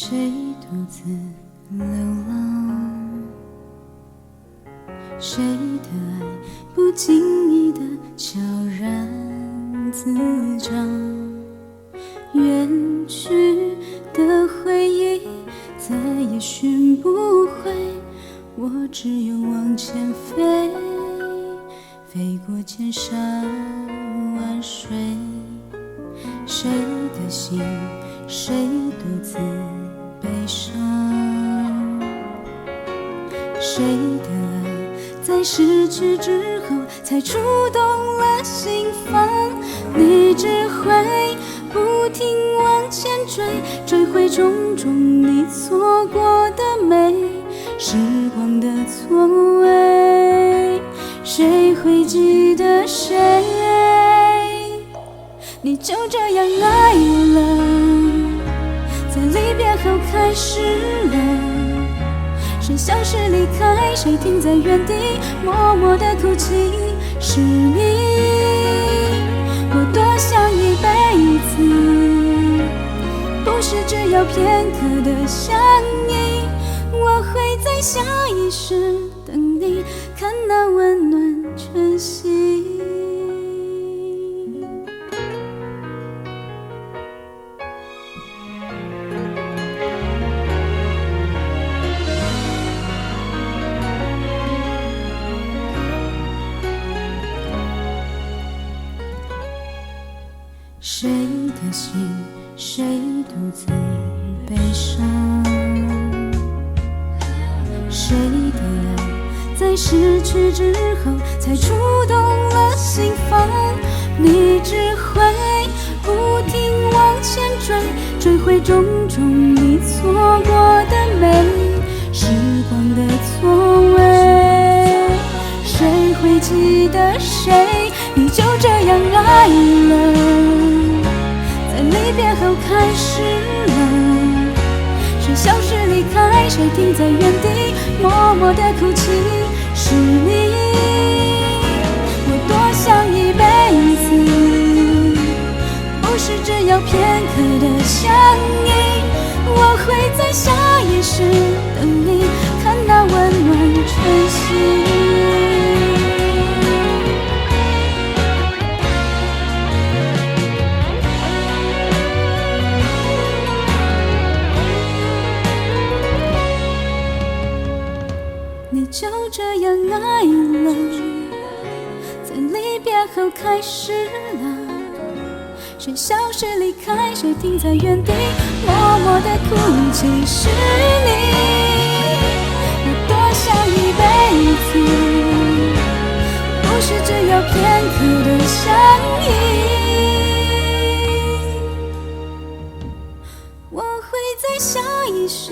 谁独自流浪？谁的爱不经意的悄然滋长？远去的回忆再也寻不回，我只有往前飞，飞过千山万水。谁的心，谁独自悲伤？谁的爱在失去之后才触动了心房？你只会不停往前追，追回种种你错过的美，时光的错位，谁会记得谁？你就这样爱了，在离别后开始了，谁消失离开，谁停在原地默默的哭泣？是你，我多想一辈子，不是只有片刻的相依，我会在下一世等你，看那温暖晨曦。谁的心，谁独自悲伤？谁的爱在失去之后才触动了心房？你只会不停往前追，追回种种你错过的美，时光的错位，谁会记得谁？你就这样爱了，离别后开始了，谁消失离开，谁停在原地默默的哭泣？是你，我多想一辈子，不是只有片刻的相依，我会在下一世等你，看那温暖晨曦。你就这样爱了，在离别后开始了，谁消失离开，谁停在原地默默的哭泣？是你，我多想一辈子，不是只有片刻的相依，我会在下一世